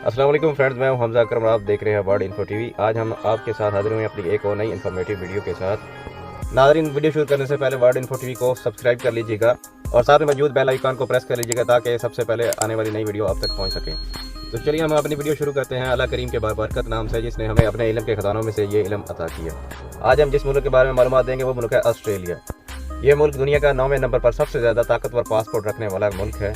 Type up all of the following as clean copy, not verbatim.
अस्सलाम वालेकुम फ्रेंड्स, मैं हूं हमजा अकरम और आप देख रहे हैं वर्ल्ड इन्फो टीवी। आज हम आपके साथ हाजिर हुए अपनी एक और नई इन्फॉर्मेटिव वीडियो के साथ। नाज़रीन, वीडियो शुरू करने से पहले वर्ल्ड इन्फो टीवी को सब्सक्राइब कर लीजिएगा और साथ में मौजूद बेल आइकन को प्रेस कर लीजिएगा ताकि सबसे पहले आने वाली नई वीडियो आप तक पहुँच सके। तो चलिए हम अपनी वीडियो शुरू करते हैं अल्लाह करीम के बाबरकत नाम से, जिसने हमें अपने इल्म के खजानों में से ये इल्म अता किया। आज हम जिस मुल्क के बारे में मालूमात देंगे वो मुल्क है ऑस्ट्रेलिया। ये मुल्क दुनिया का 9वें नंबर पर सबसे ज़्यादा ताकतवर पासपोर्ट रखने वाला मुल्क है।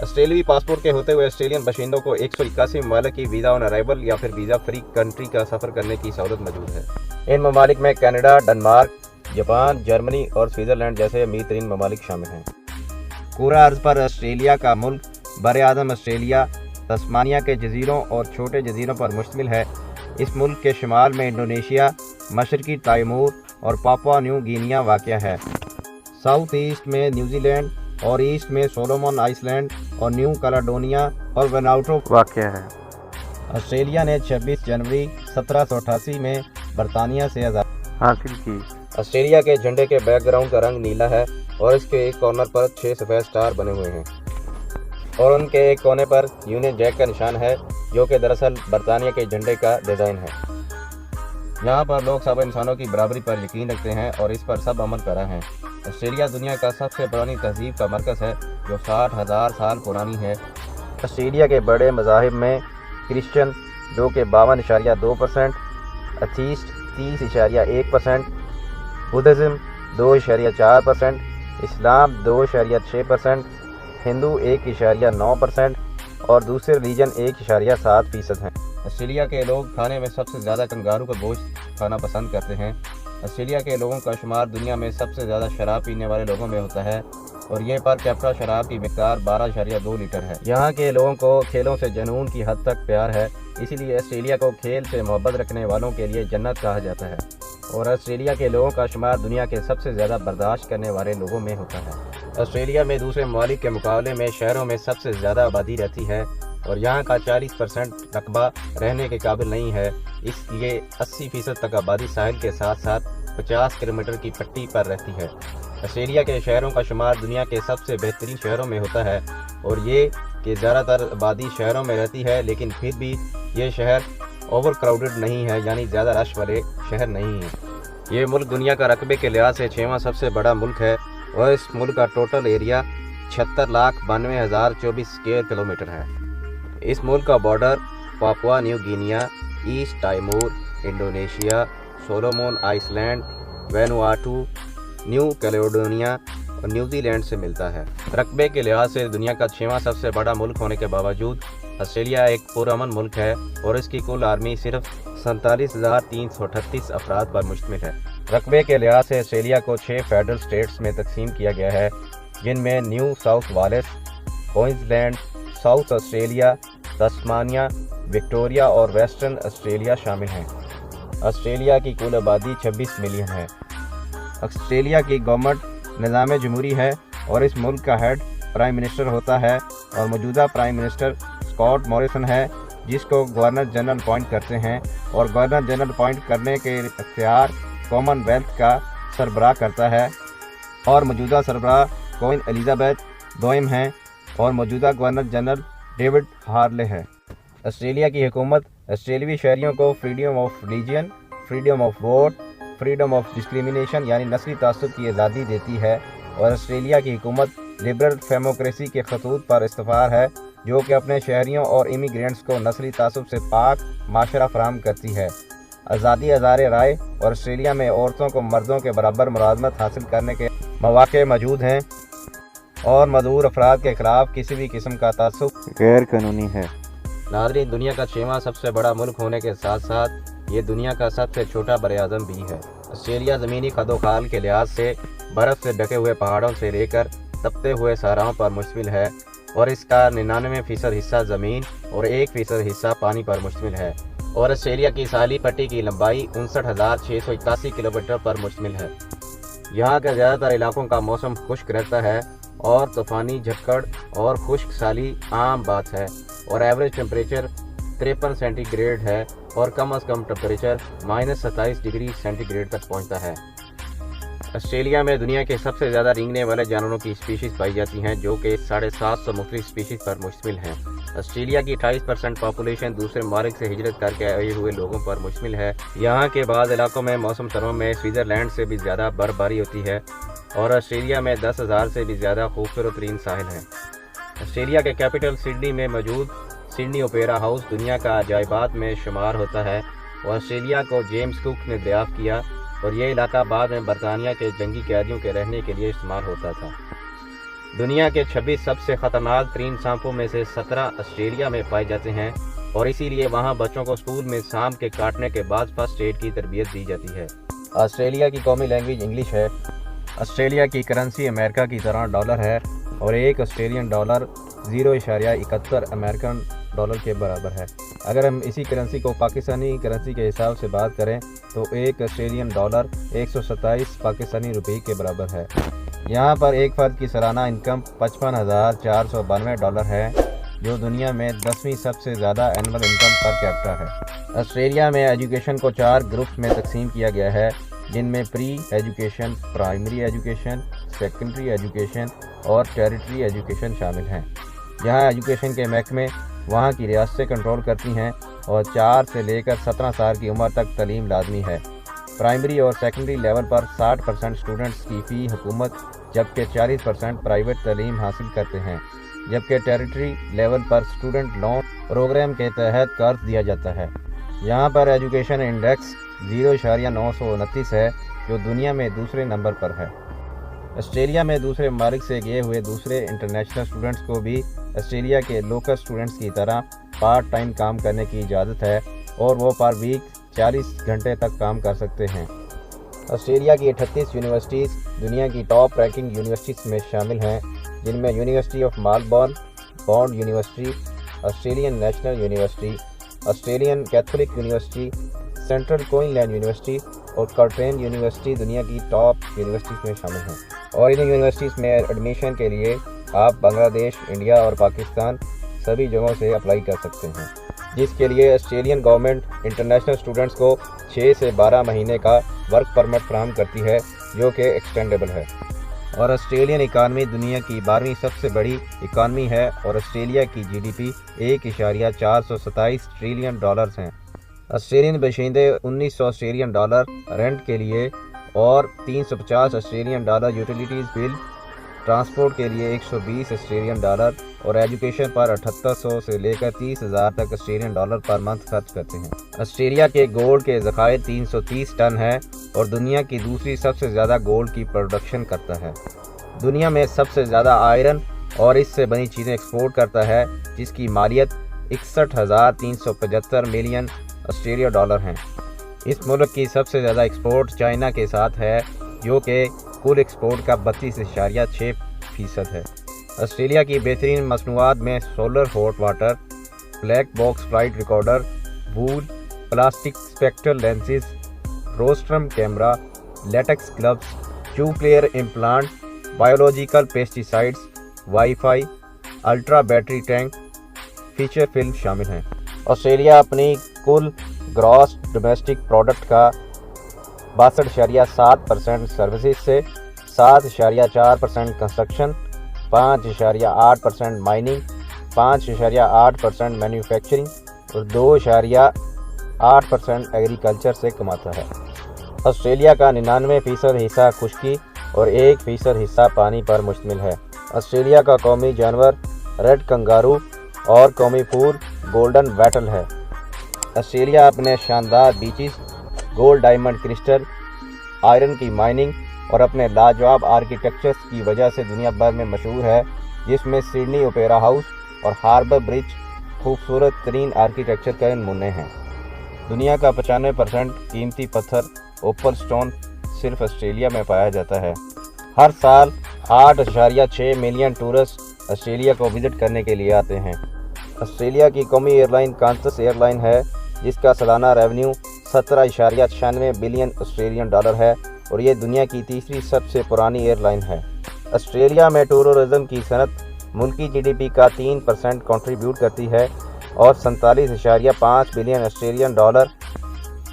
ऑस्ट्रेलियाई पासपोर्ट के होते हुए ऑस्ट्रेलियन बाशिंदों को 181 ममालिक की वीज़ा ऑन अराइवल या फिर वीज़ा फ्री कंट्री का सफ़र करने की सहूलत मौजूद है। इन ममालिक में कनाडा, डेनमार्क, जापान, जर्मनी और स्विट्ज़रलैंड जैसे अमीर तरीन ममालिक शामिल हैं। पूरा अर्ज़ पर ऑस्ट्रेलिया का मुल्क बर-ए-आज़म ऑस्ट्रेलिया, तस्मानिया के जजीरों और छोटे जजीरों पर मुश्तमिल है। इस मुल्क के शुमाल में इंडोनेशिया, मशरकी तैमूर और पापुआ न्यू गिनिया वाक़या है। साउथ ईस्ट में न्यूजीलैंड और ईस्ट में सोलोमन आइसलैंड और न्यू कैलेडोनिया और वैनुआटू वाक़या है। ऑस्ट्रेलिया ने 26 जनवरी 1788 में बरतानिया से आज़ादी हासिल की। ऑस्ट्रेलिया के झंडे के बैकग्राउंड का रंग नीला है और इसके एक कॉर्नर पर 6 सफ़ेद स्टार बने हुए हैं और उनके एक कोने पर यूनियन जैक का निशान है, जो कि दरअसल बरतानिया के झंडे का डिज़ाइन है। यहाँ पर लोग सब इंसानों की बराबरी पर यकीन रखते हैं और इस पर सब अमल पैरा हैं। ऑस्ट्रेलिया दुनिया का सबसे पुरानी तहजीब का मरकज़ है, जो 60,000 साल पुरानी है। ऑस्ट्रेलिया के बड़े मज़ाहिब में क्रिश्चियन, जो कि 52.2%, अथीस्ट 30.1%, बुद्धिज़्म 2.4%, इस्लाम 2.6%, हिंदू 1.9% और दूसरे रिलीजन 1.7% हैं। ऑस्ट्रेलिया के लोग खाने में सबसे ज़्यादा कंगारू का गोश्त खाना पसंद करते हैं। ऑस्ट्रेलिया के लोगों का शुमार दुनिया में सबसे ज़्यादा शराब पीने वाले लोगों में होता है और ये पर कैप्टा शराब की मिक़दार 12.2 लीटर है। यहाँ के लोगों को खेलों से जुनून की हद तक प्यार है, इसीलिए ऑस्ट्रेलिया को खेल से मोहब्बत रखने वालों के लिए जन्नत कहा जाता है। और ऑस्ट्रेलिया के लोगों का शुमार दुनिया के सबसे ज़्यादा बर्दाश्त करने वाले लोगों में होता है। ऑस्ट्रेलिया में दूसरे ममालिक के मुकाबले में शहरों में सबसे ज़्यादा आबादी रहती है और यहाँ का 40% रकबा रहने के काबिल नहीं है, इसलिए 80% तक आबादी साहिल के साथ साथ 50 किलोमीटर की पट्टी पर रहती है। ऑस्ट्रेलिया के शहरों का शुमार दुनिया के सबसे बेहतरीन शहरों में होता है और ये कि ज़्यादातर आबादी शहरों में रहती है, लेकिन फिर भी ये शहर ओवर क्राउडेड नहीं है, यानी ज़्यादा रश वाले शहर नहीं हैं। ये मुल्क दुनिया का रकबे के लिहाज से 6वां सबसे बड़ा मुल्क है और इस मुल्क का टोटल एरिया 76,92,024 स्क्वायर किलोमीटर है। इस मुल्क का border Papua New Guinea, East Timor, Indonesia, Solomon Island, Vanuatu, New Caledonia और न्यूजीलैंड से मिलता है। रकबे के लिहाज से दुनिया का 6वां सबसे बड़ा मुल्क होने के बावजूद ऑस्ट्रेलिया एक पुरअमन मुल्क है और इसकी कुल आर्मी सिर्फ 47,338 अफराद पर मुश्तमिल है। रकबे के लिहाज से ऑस्ट्रेलिया को 6 फेडरल स्टेट्स में तकसीम किया गया है, जिनमें New South Wales, Queensland, South Australia, Tasmania, Victoria और वेस्टर्न ऑस्ट्रेलिया शामिल हैं। ऑस्ट्रेलिया की कुल आबादी 26 मिलियन है। ऑस्ट्रेलिया की गवर्नमेंट निज़ाम जमहूरी है और इस मुल्क का हेड प्राइम मिनिस्टर होता है और मौजूदा प्राइम मिनिस्टर स्कॉट मॉरिसन है, जिसको गवर्नर जनरल अपॉइंट करते हैं और गवर्नर जनरल अपॉइंट करने के इख्तियार कॉमनवेल्थ का सरबराह करता है और मौजूदा सरबराह क्वीन एलिजाबेथ दोम हैं और मौजूदा गवर्नर जनरल डेविड हार्ले है। ऑस्ट्रेलिया की हुकूमत ऑस्ट्रेलियाई शहरियों को freedom of religion, freedom of vote, freedom of discrimination यानी नस्ली तासुब की आज़ादी देती है और ऑस्ट्रेलिया की हुकूमत लिबरल डेमोक्रेसी के खतूत पर इस्तफार है, जो कि अपने शहरियों और इमिग्रेंट्स को नस्ली तासुब से पाक माशरा फराहम करती है। आज़ादी आज़ार राय और ऑस्ट्रेलिया में औरतों को मर्दों के बराबर मुलाज़मत हासिल करने के मौक़े मौजूद हैं और मदूर अफराद के खिलाफ किसी भी किस्म का तासुब गैर कानूनी है। नाज़रीन, दुनिया का 6वां सबसे बड़ा मुल्क होने के साथ साथ ये दुनिया का सबसे छोटा बर-ए-आज़म भी है। ऑस्ट्रेलिया ज़मीनी खदोखाल के लिहाज से बर्फ़ से ढके हुए पहाड़ों से लेकर तपते हुए सहराओं पर मुश्तमिल है और इसका 99% हिस्सा ज़मीन और 1% हिस्सा पानी पर मुश्तमिल है और ऑस्ट्रेलिया की साहली पट्टी की लंबाई 59,681 किलोमीटर पर मुश्तमिल है। यहाँ के ज़्यादातर इलाकों का मौसम खुश्क रहता है और तूफ़ानी झक्कड़ और खुश्क साली आम बात है और एवरेज टेम्परेचर 53 सेंटीग्रेड है और कम से कम टेम्परेचर -27 डिग्री सेंटीग्रेड तक पहुँचता है। ऑस्ट्रेलिया में दुनिया के सबसे ज़्यादा रेंगने वाले जानवरों की स्पीशीज़ पाई जाती हैं, जो कि 750 मुख्तलिफ स्पीशीज़ पर मुश्तमिल हैं। آسٹریلیا کی 28% پاپولیشن دوسرے ممالک سے ہجرت کر کے آئے ہوئے لوگوں پر مشتمل ہے۔ یہاں کے بعض علاقوں میں موسم سرما میں سوئٹزرلینڈ سے بھی زیادہ برفباری ہوتی ہے اور آسٹریلیا میں 10,000 سے بھی زیادہ خوبصورت ترین ساحل ہیں۔ آسٹریلیا کے کیپٹل سڈنی میں موجود سڈنی اوپیرا ہاؤس دنیا کا عجائبات میں شمار ہوتا ہے اور آسٹریلیا کو جیمز کوک نے دریافت کیا اور یہ علاقہ بعد میں برطانیہ کے جنگی قیدیوں کے رہنے کے لیے استعمال ہوتا تھا۔ دنیا کے 26 سب سے خطرناک ترین سانپوں میں سے 17 آسٹریلیا میں پائے جاتے ہیں اور اسی لیے وہاں بچوں کو اسکول میں سانپ کے کاٹنے کے بعد فرسٹ ایڈ کی تربیت دی جاتی ہے۔ آسٹریلیا کی قومی لینگویج انگلش ہے۔ آسٹریلیا کی کرنسی امریکہ کی طرح ڈالر ہے اور ایک آسٹریلین ڈالر 0.71 امریکن ڈالر کے برابر ہے۔ اگر ہم اسی کرنسی کو پاکستانی کرنسی کے حساب سے بات کریں تو ایک آسٹریلین ڈالر 127 پاکستانی روپے کے برابر ہے۔ یہاں پر ایک فرد کی سالانہ انکم 55,492 ڈالر ہے جو دنیا میں 10ویں سب سے زیادہ اینول انکم پر کیپٹا ہے۔ آسٹریلیا میں ایجوکیشن کو 4 گروپس میں تقسیم کیا گیا ہے جن میں pre education, primary education, secondary education اور ٹیریٹری ایجوکیشن شامل ہیں۔ یہاں ایجوکیشن کے محکمے وہاں کی ریاستیں کنٹرول کرتی ہیں اور 4 سے لے کر 17 سال کی عمر تک تعلیم لازمی ہے۔ پرائمری اور سیکنڈری لیول پر 60% اسٹوڈنٹس کی فی حکومت جبکہ 40% پرائیویٹ تعلیم حاصل کرتے ہیں، جبکہ ٹیریٹری لیول پر اسٹوڈنٹ لون پروگرام کے تحت قرض دیا جاتا ہے۔ یہاں پر ایجوکیشن انڈیکس 0.929 ہے جو دنیا میں دوسرے نمبر پر ہے۔ آسٹریلیا میں دوسرے ممالک سے گئے ہوئے دوسرے انٹرنیشنل اسٹوڈنٹس کو بھی آسٹریلیا کے لوکل اسٹوڈنٹس کی طرح پارٹ ٹائم کام کرنے کی اجازت ہے اور وہ پر ویک 40 گھنٹے تک کام کر سکتے ہیں۔ آسٹریلیا کی 38 یونیورسٹیز دنیا کی ٹاپ رینکنگ یونیورسٹیز میں شامل ہیں جن میں University of Melbourne, Bond University, Australian National University, Australian Catholic University, Central Queensland University اور کرٹین یونیورسٹی دنیا کی ٹاپ یونیورسٹیز میں شامل ہیں۔ اور ان یونیورسٹیز میں ایڈمیشن کے لیے آپ بنگلہ دیش، انڈیا اور پاکستان سبھی جگہوں سے اپلائی کر سکتے ہیں، جس کے لیے آسٹریلین گورنمنٹ انٹرنیشنل اسٹوڈنٹس کو 6 سے 12 مہینے کا ورک پرمٹ فراہم کرتی ہے جو کہ ایکسٹینڈیبل ہے۔ اور آسٹریلین اکانومی دنیا کی 12ویں سب سے بڑی اکانومی ہے اور آسٹریلیا کی GDP 1.427 ٹریلین ڈالرز ہیں۔ آسٹریلین باشندے 1900 آسٹریلین ڈالر رینٹ کے لیے اور 350 آسٹریلین ڈالر یوٹیلیٹیز بل، ٹرانسپورٹ کے لیے 120 آسٹریلین ڈالر اور ایجوکیشن پر 7800 سے لے کر 30,000 تک آسٹریلین ڈالر پر منتھ خرچ کرتے ہیں۔ آسٹریلیا کے گولڈ کے ذخائر 330 ٹن ہیں اور دنیا کی دوسری سب سے زیادہ گولڈ کی پروڈکشن کرتا ہے۔ دنیا میں سب سے زیادہ آئرن اور اس سے بنی چیزیں ایکسپورٹ کرتا ہے جس کی مالیت 61,375 ملین آسٹریلیا ڈالر ہیں۔ اس ملک کی سب سے زیادہ ایکسپورٹ چائنا کے ساتھ ہے جو کہ کل ایکسپورٹ کا 32.6% ہے۔ آسٹریلیا کی بہترین مصنوعات میں solar hot water, black box flight recorder, wool, plastic spectral lenses, rostrum camera, latex gloves, 2 player implant, biological pesticides, wifi, ultra battery tank, feature film شامل ہیں۔ آسٹریلیا اپنی کل گراس ڈومیسٹک پروڈکٹ کا 62.7% services سے، 7.4% construction, 5.8% mining, 5.8% manufacturing اور 2.8% agriculture سے کماتا ہے۔ آسٹریلیا کا 99% حصہ خشکی اور 1% حصہ پانی پر مشتمل ہے۔ آسٹریلیا کا قومی جانور ریڈ کنگارو اور قومی پھول گولڈن ویٹل ہے۔ آسٹریلیا اپنے شاندار beaches, gold diamond crystal, iron کی مائننگ اور اپنے لاجواب آرکیٹیکچرز کی وجہ سے دنیا بھر میں مشہور ہے، جس میں سڈنی اوپیرا ہاؤس اور ہاربر برج خوبصورت ترین آرکیٹیکچر کے نمونے ہیں۔ دنیا کا 95% قیمتی پتھر اوپل سٹون صرف آسٹریلیا میں پایا جاتا ہے۔ ہر سال 8.6 ملین ٹورسٹ آسٹریلیا کو وزٹ کرنے کے لیے آتے ہیں۔ آسٹریلیا کی قومی ایئر لائن قانتس ایئر لائن ہے جس کا سالانہ ریونیو 17.96 بلین آسٹریلین ڈالر ہے اور یہ دنیا کی تیسری سب سے پرانی ایئر لائن ہے۔ آسٹریلیا میں ٹورزم کی صنعت ملکی GDP کا 3% کنٹریبیوٹ کرتی ہے اور 47.5 بلین آسٹریلین ڈالر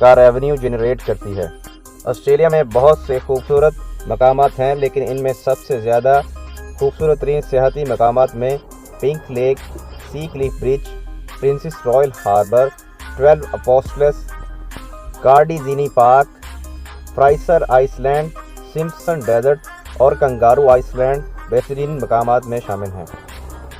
کا ریونیو جنریٹ کرتی ہے۔ آسٹریلیا میں بہت سے خوبصورت مقامات ہیں لیکن ان میں سب سے زیادہ خوبصورت ترین سیاحتی مقامات میں Pink Lake, Sea Cliff Bridge, Princess Royal Harbour, 12 Apostles, Karijini Park, Fraser Island, Simpson Desert और कंगारू आइसलैंड बेहतरीन मकामात में शामिल हैं।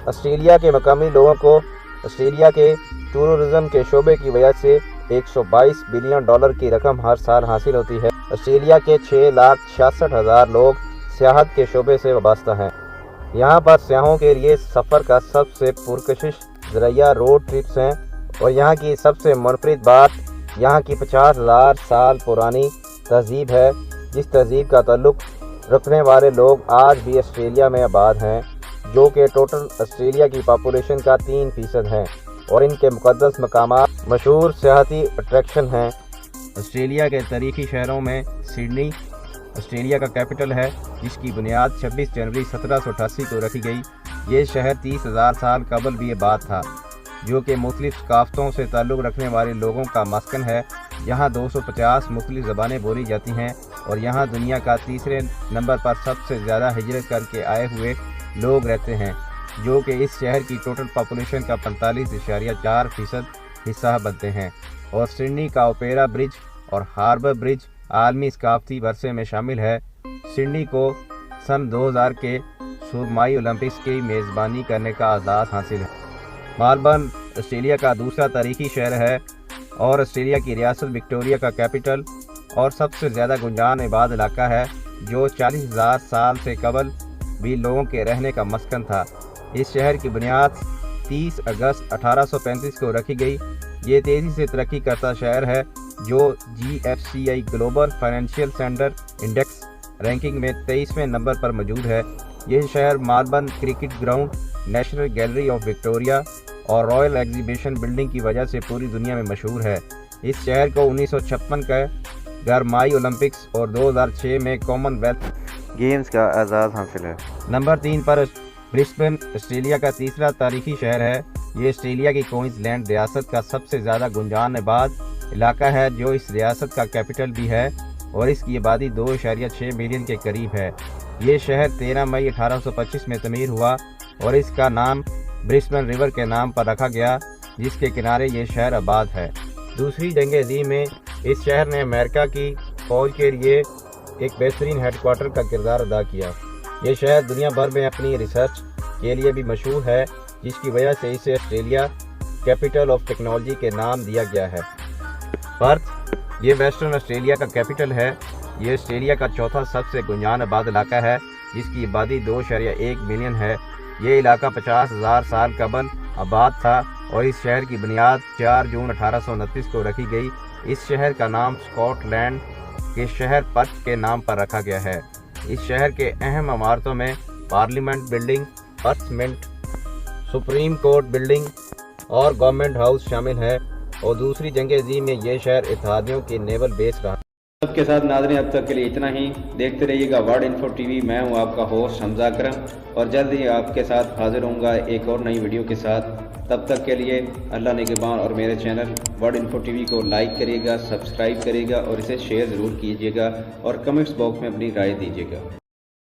ऑस्ट्रेलिया के मकामी लोगों को ऑस्ट्रेलिया के टूरिज्म के शोबे की वजह से 122 बिलियन डॉलर की रकम हर साल हासिल होती है। ऑस्ट्रेलिया के 6,66,000 लोग सियाहत के शोबे से वाबस्ता हैं। यहाँ पर सियाहों के लिए सफ़र का सबसे पुरकशिश ज़रिया रोड ट्रिप्स हैं और यहाँ की सबसे मुनफरिद बात यहाँ की 50,000 साल पुरानी तहज़ीब है, जिस तहज़ीब का ताल्लुक़ रखने वाले लोग आज भी ऑस्ट्रेलिया में आबाद हैं, जो कि टोटल ऑस्ट्रेलिया की पॉपुलेशन का 3% हैं और इनके मुक़द्दस मकामात मशहूर सियाहती अट्रैक्शन हैं। ऑस्ट्रेलिया के तारीख़ी शहरों में सिडनी ऑस्ट्रेलिया का कैपिटल है, जिसकी बुनियाद 26 जनवरी 1788 को रखी गई। ये शहर 30,000 साल कबल भी आबाद था, जो कि मुख्तलिफ सकाफ़तों से ताल्लुक़ रखने वाले लोगों का मस्कन है। यहाँ 250 मुख्तलिफ ज़बानें बोली जाती हैं और यहाँ दुनिया का तीसरे नंबर पर सबसे ज़्यादा हिजरत करके आए हुए लोग रहते हैं, जो कि इस शहर की टोटल पॉपुलेशन का 45.4% हिस्सा बनते हैं। और सिडनी का ओपेरा ब्रिज और हार्बर ब्रिज आलमी सकाफ़ती वर्से में शामिल है। सिडनी को सन 2000 के सुरमाई ओलंपिक्स की मेज़बानी करने का एजाज़ हासिल है। मेलबर्न ऑस्ट्रेलिया का दूसरा तारीख़ी शहर है और ऑस्ट्रेलिया की रियासत विक्टोरिया का कैपिटल और सबसे ज़्यादा गुंजान आबाद इलाका है, जो 40,000 साल से कबल भी लोगों के रहने का मस्कन था। इस शहर की बुनियाद 30 अगस्त 1835 को रखी गई। ये तेज़ी से तरक्की करता शहर है, जो GFCI global financial centre index ranking में 23वें नंबर पर मौजूद है। यह शहर Melbourne cricket ground, national gallery of Victoria और रॉयल एग्जीबिशन बिल्डिंग की वजह से पूरी दुनिया में मशहूर है। इस शहर को 1956 का गरमाई ओलंपिक्स और 2006 में कॉमनवेल्थ गेम्स का एजाज़ हासिल है। नंबर 3 पर ब्रिस्बेन ऑस्ट्रेलिया का तीसरा तारीख़ी शहर है। ये ऑस्ट्रेलिया की क्वींसलैंड रियासत का सबसे ज़्यादा गुंजान आबाद इलाका है, जो इस रियासत का कैपिटल भी है और इसकी आबादी 2.6 मिलियन के करीब है। ये शहर 13 मई 1825 में तमीर हुआ और इसका नाम ब्रिस्बेन रिवर के नाम पर रखा गया, जिसके किनारे ये शहर आबाद है। दूसरी जंग अज़ीम में इस शहर ने अमेरिका की फ़ौज के लिए एक बेहतरीन हेडक्वार्टर का किरदार अदा किया। ये शहर दुनिया भर में अपनी रिसर्च के लिए भी मशहूर है, जिसकी वजह से इसे ऑस्ट्रेलिया कैपिटल ऑफ टेक्नोलॉजी के नाम दिया गया है। पर्थ ये वेस्टर्न ऑस्ट्रेलिया का कैपिटल है। ये ऑस्ट्रेलिया का चौथा सबसे गुंजान आबाद इलाका है, जिसकी आबादी 2.1 मिलियन है। ये इलाका 50,000 साल कबल आबाद था और इस शहर की बुनियाद 4 जून 1829 को रखी गई। इस शहर का नाम स्कॉटलैंड के शहर पर्थ के नाम पर रखा गया है। इस शहर के अहम इमारतों में parliament building, Perth Mint, Supreme Court building और गवर्नमेंट हाउस शामिल है और दूसरी जंग अज़ीम में यह शहर इत्तेहादियों की नेवल बेस रहा। सबके साथ नाज़रीन अब तक के लिए इतना ही। देखते रहिएगा वर्ल्ड इन्फो टीवी। मैं हूं आपका होस्ट हमजा अकरम और जल्द ही आपके साथ हाजिर होऊंगा एक और नई वीडियो के साथ। तब तक के लिए अल्लाह निगहबान और मेरे चैनल वर्ल्ड इन्फो टीवी को लाइक करिएगा, सब्सक्राइब करिएगा और इसे शेयर ज़रूर कीजिएगा और कमेंट्स बॉक्स में अपनी राय दीजिएगा।